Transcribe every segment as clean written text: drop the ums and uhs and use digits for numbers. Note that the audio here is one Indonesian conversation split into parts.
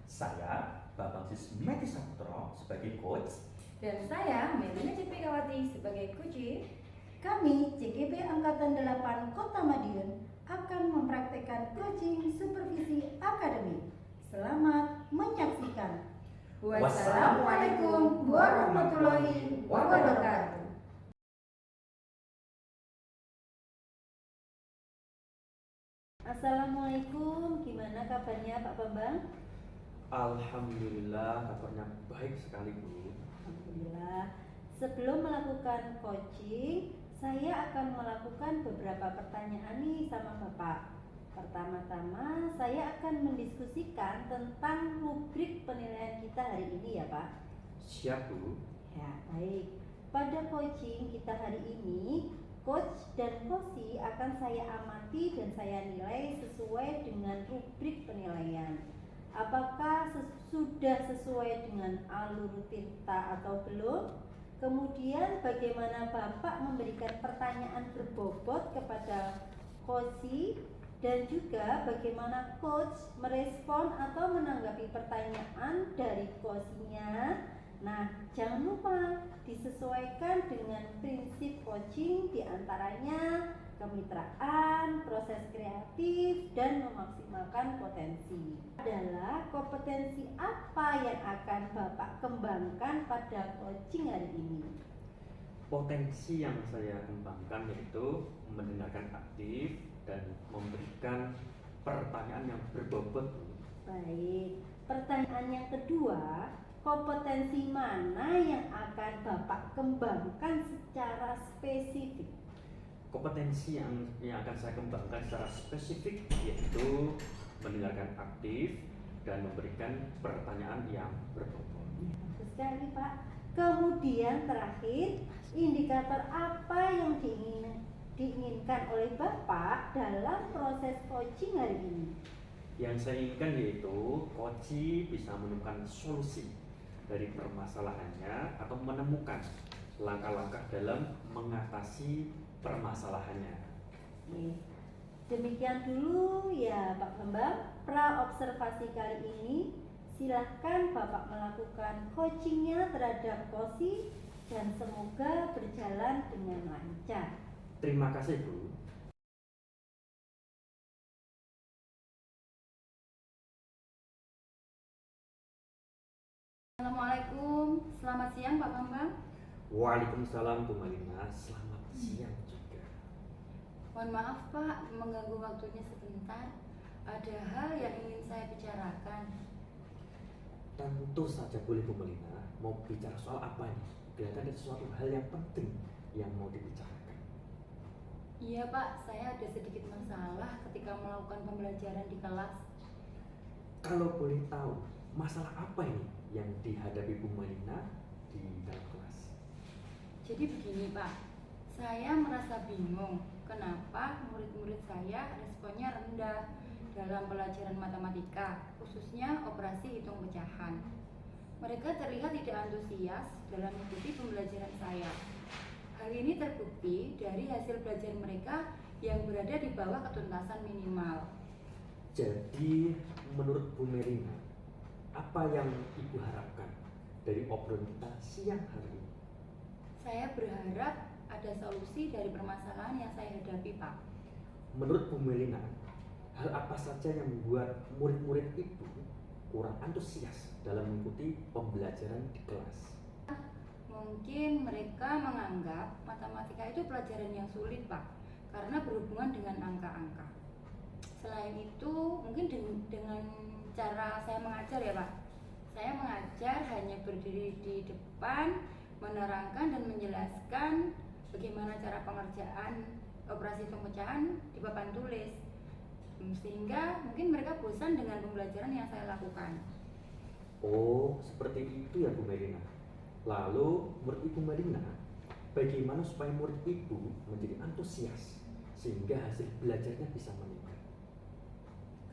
Saya, Bapak Sis Meti Saputro sebagai coach. Dan saya, Melina Cipikawati sebagai coach. Kami, CGP Angkatan 8 Kota Madiun, akan mempraktekkan coaching supervisi akademik. Selamat menyaksikan. Wassalamualaikum warahmatullahi wabarakatuh. Assalamualaikum, gimana kabarnya Pak Bambang? Alhamdulillah, kabarnya baik sekali, Bu. Alhamdulillah. Sebelum melakukan coaching, saya akan melakukan beberapa pertanyaan nih sama Bapak. Pertama-tama, saya akan mendiskusikan tentang rubrik penilaian kita hari ini ya Pak. Siap, Bu. Ya, baik. Pada coaching kita hari ini, coach dan coachee akan saya amati dan saya nilai sesuai dengan rubrik penilaian. Apakah sudah sesuai dengan alur tinta atau belum? Kemudian bagaimana Bapak memberikan pertanyaan berbobot kepada coachee dan juga bagaimana coach merespon atau menanggapi pertanyaan dari coachee-nya. Nah, jangan lupa disesuaikan dengan prinsip coaching, diantaranya kemitraan, proses kreatif, dan memaksimalkan potensi. Adalah kompetensi apa yang akan Bapak kembangkan pada coaching hari ini? Potensi yang saya kembangkan yaitu mendengarkan aktif dan memberikan pertanyaan yang berbobot. Baik, pertanyaan yang kedua, kompetensi mana yang akan Bapak kembangkan secara spesifik? Kompetensi yang akan saya kembangkan secara spesifik yaitu mendengarkan aktif dan memberikan pertanyaan yang berbobot. Ya, bagus sekali Pak. Kemudian terakhir, indikator apa yang diinginkan oleh Bapak dalam proses coaching hari ini? Yang saya inginkan yaitu coachee bisa menemukan solusi dari permasalahannya atau menemukan langkah-langkah dalam mengatasi permasalahannya. Demikian dulu ya Pak Bambang, pra-observasi kali ini. Silahkan Bapak melakukan coachingnya terhadap coachee dan semoga berjalan dengan lancar. Terima kasih, Bu. Assalamualaikum, selamat siang Pak Bambang. Waalaikumsalam, Bu Malina. Selamat siang juga. Mohon maaf Pak, mengganggu waktunya sebentar. Ada hal yang ingin saya bicarakan. Tentu saja boleh, Bu Malina. Mau bicara soal apa ini? Kelihatan ada sesuatu hal yang penting yang mau dibicarakan. Iya Pak, saya ada sedikit masalah ketika melakukan pembelajaran di kelas. Kalau boleh tahu, masalah apa ini yang dihadapi Bu Malina di dalam kelas? Jadi begini Pak, saya merasa bingung kenapa murid-murid saya responnya rendah dalam pelajaran matematika, khususnya operasi hitung pecahan. Mereka terlihat tidak antusias dalam mengikuti pembelajaran saya. Hal ini terbukti dari hasil belajar mereka yang berada di bawah ketuntasan minimal. Jadi, menurut Bu Melina, apa yang Ibu harapkan dari obrolan kita siang hari ini? Saya berharap ada solusi dari permasalahan yang saya hadapi, Pak. Menurut Bu Melina, hal apa saja yang membuat murid-murid Ibu kurang antusias dalam mengikuti pembelajaran di kelas? Mungkin mereka menganggap matematika itu pelajaran yang sulit, Pak, karena berhubungan dengan angka-angka. Selain itu, mungkin dengan cara saya mengajar ya, Pak. Saya mengajar hanya berdiri di depan, menerangkan dan menjelaskan bagaimana cara pengerjaan operasi hitung pecahan di papan tulis. Sehingga mungkin mereka bosan dengan pembelajaran yang saya lakukan. Oh, seperti itu ya Bu Melina. Lalu menurut Ibu Melina, bagaimana supaya murid Ibu menjadi antusias sehingga hasil belajarnya bisa meningkat?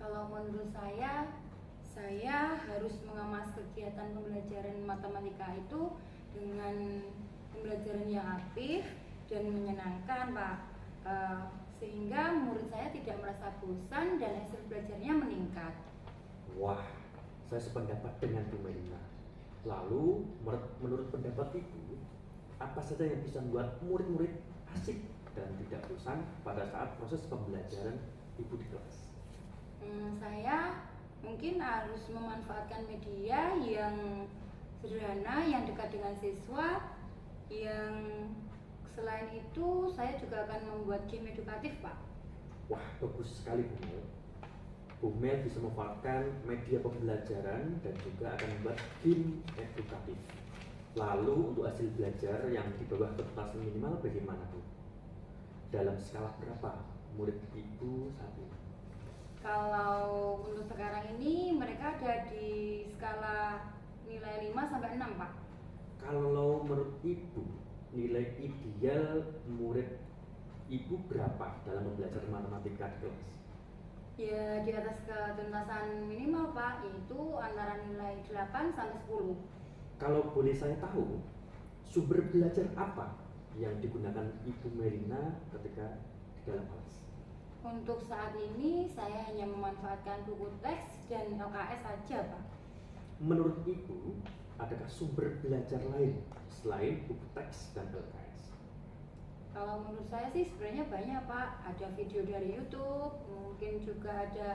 Kalau menurut saya harus mengemas kegiatan pembelajaran matematika itu dengan pembelajaran yang aktif dan menyenangkan, Pak. Sehingga murid saya tidak merasa bosan dan hasil belajarnya meningkat. Wah, saya sependapat dengan Bu Melina. Lalu menurut pendapat Ibu, apa saja yang bisa membuat murid-murid asik dan tidak bosan pada saat proses pembelajaran Ibu di kelas? Saya mungkin harus memanfaatkan media yang sederhana, yang dekat dengan siswa, yang selain itu saya juga akan membuat game edukatif, Pak. Wah, bagus sekali Bu Mel. Bu Mel bisa memanfaatkan media pembelajaran dan juga akan membuat game edukatif. Lalu untuk hasil belajar yang di bawah kertas minimal bagaimana Bu? Dalam skala berapa murid Ibu saat ini? Kalau untuk sekarang ini mereka ada di skala nilai 5 sampai 6, Pak. Kalau menurut Ibu, nilai ideal murid Ibu berapa dalam belajar matematika di kelas? Ya di atas ketuntasan minimal, Pak, yaitu antara nilai 8 sampai 10. Kalau boleh saya tahu, sumber belajar apa yang digunakan Ibu Melina ketika di dalam kelas? Untuk saat ini saya hanya memanfaatkan buku teks dan LKS saja, Pak. Menurut Ibu, adakah sumber belajar lain selain buku teks dan LKS? Kalau menurut saya sih sebenarnya banyak, Pak. Ada video dari YouTube, mungkin juga ada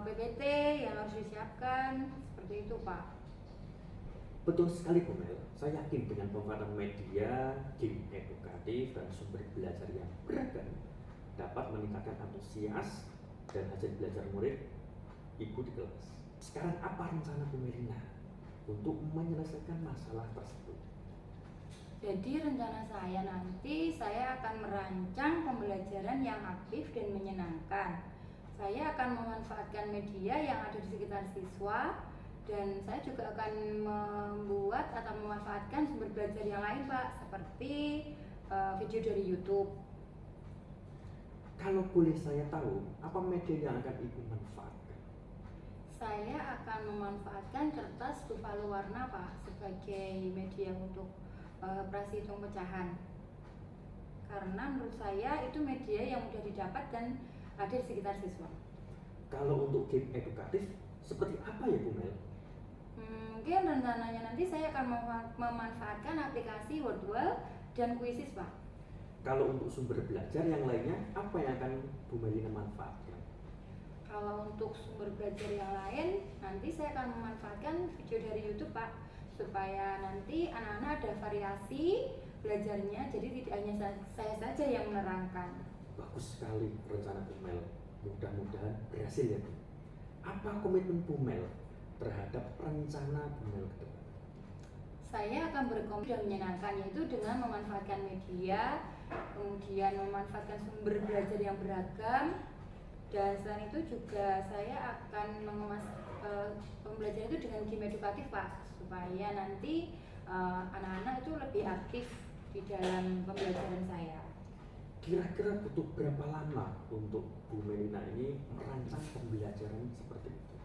PPT yang harus disiapkan, seperti itu, Pak. Betul sekali Bu Mel, saya yakin dengan pemanfaatan media, game edukatif, dan sumber belajar yang beragam dapat meningkatkan antusias dan hasil belajar murid Ibu di kelas. Sekarang apa rencana Bu Melina untuk menyelesaikan masalah tersebut? Jadi rencana saya nanti saya akan merancang pembelajaran yang aktif dan menyenangkan. Saya akan memanfaatkan media yang ada di sekitar siswa dan saya juga akan membuat atau memanfaatkan sumber belajar yang lain, Pak, seperti video dari YouTube. Kalau boleh saya tahu, apa media yang akan Ibu manfaatkan? Saya akan memanfaatkan kertas Tuvalu warna, Pak, sebagai media untuk operasi hitung pecahan. Karena menurut saya itu media yang mudah didapat dan ada di sekitar siswa. Kalau untuk game edukatif, seperti apa ya Bu Mel? Mungkin rencananya nanti saya akan memanfaatkan aplikasi Wordwell dan Quizzes, Pak. Kalau untuk sumber belajar yang lainnya, apa yang akan Bu Melina manfaatkan? Kalau untuk sumber belajar yang lain, nanti saya akan memanfaatkan video dari YouTube, Pak, supaya nanti anak-anak ada variasi belajarnya, jadi tidak hanya saya saja yang menerangkan. Bagus sekali rencana Bu Mel. Mudah-mudahan berhasil ya Bu. Apa komitmen Bu Mel terhadap rencana Bu Mel ke depan? Saya akan berkomitmen dan menyenangkan, yaitu dengan memanfaatkan media, kemudian memanfaatkan sumber belajar yang beragam, dan selain itu juga saya akan mengemas pembelajaran itu dengan game edukatif, Pak, supaya nanti anak-anak itu lebih aktif di dalam pembelajaran saya. Kira-kira butuh berapa lama untuk Bu Melina ini merancang pembelajaran seperti itu?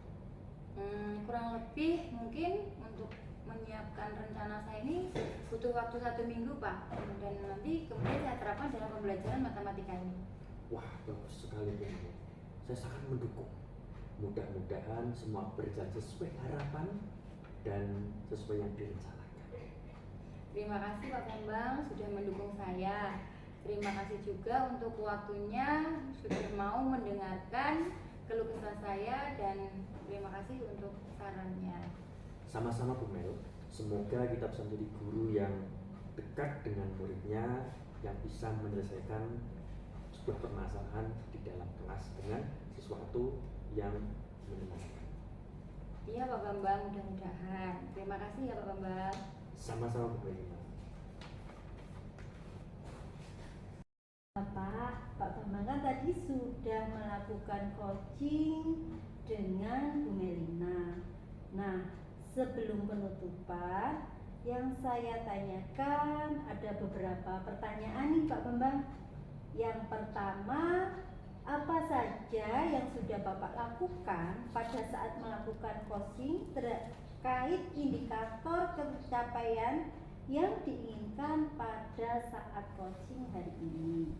Kurang lebih mungkin untuk menyiapkan rencana saya ini butuh waktu 1 minggu, Pak, dan nanti kemudian saya terapkan dalam pembelajaran matematika ini. Wah, bagus sekali Bu Mel. Saya sangat mendukung. Mudah-mudahan semua berjalan sesuai harapan dan sesuai yang direncanakan. Terima kasih Pak Bambang sudah mendukung saya. Terima kasih juga untuk waktunya sudah mau mendengarkan keluh kesah saya, dan terima kasih untuk sarannya. Sama-sama Bu Mel, semoga kita bisa menjadi guru yang dekat dengan muridnya, yang bisa menyelesaikan sebuah permasalahan di dalam kelas dengan sesuatu yang menyenangkan. Iya Pak Bambang, mudah-mudahan. Terima kasih ya Pak Bambang. Sama-sama Bu Melina. Pak Bambang kan tadi sudah melakukan coaching dengan Bu Melina. Nah, sebelum penutupan, yang saya tanyakan ada beberapa pertanyaan nih Pak Bambang. Yang pertama, apa saja yang sudah Bapak lakukan pada saat melakukan coaching terkait indikator pencapaian yang diinginkan pada saat coaching hari ini?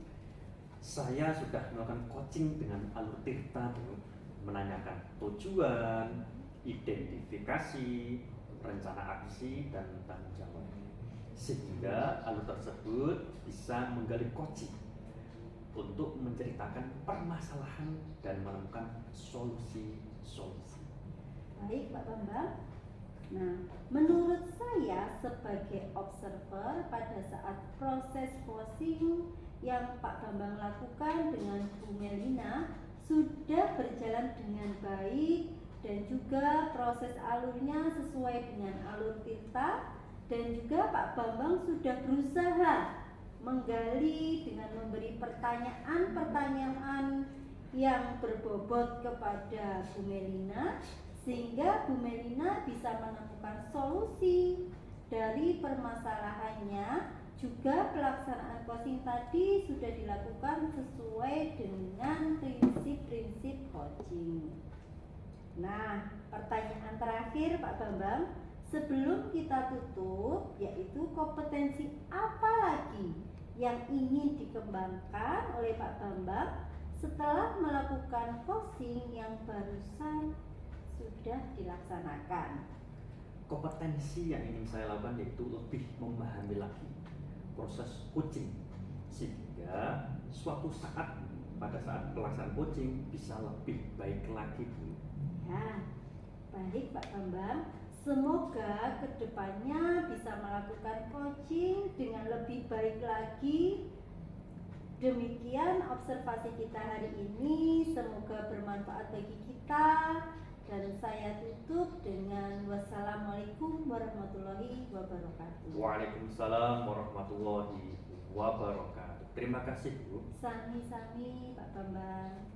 Saya sudah melakukan coaching dengan Alur Tirta, menanyakan tujuan, identifikasi, rencana aksi, dan tanggung jawab. Sehingga alur tersebut bisa menggali coaching untuk menceritakan permasalahan dan menemukan solusi-solusi. Baik Pak Bambang. Nah, menurut saya sebagai observer pada saat proses coaching yang Pak Bambang lakukan dengan Bu Melina sudah berjalan dengan baik dan juga proses alurnya sesuai dengan alur Tirta, dan juga Pak Bambang sudah berusaha menggali dengan memberi pertanyaan-pertanyaan yang berbobot kepada Bu Melina, sehingga Bu Melina bisa menemukan solusi dari permasalahannya. Juga pelaksanaan coaching tadi sudah dilakukan sesuai dengan prinsip-prinsip coaching. Nah, pertanyaan terakhir Pak Bambang sebelum kita tutup, yaitu kompetensi apa lagi yang ingin dikembangkan oleh Pak Bambang setelah melakukan coaching yang barusan sudah dilaksanakan. Kompetensi yang ingin saya lakukan yaitu lebih memahami lagi proses coaching, sehingga suatu saat pada saat pelaksanaan coaching bisa lebih baik lagi, Bu. Ya, baik Pak Bambang. Semoga kedepannya bisa melakukan coaching dengan lebih baik lagi. Demikian observasi kita hari ini, semoga bermanfaat bagi kita. Dan saya tutup dengan wassalamualaikum warahmatullahi wabarakatuh. Waalaikumsalam warahmatullahi wabarakatuh. Terima kasih, Bu. Sami-sami Pak Bambang.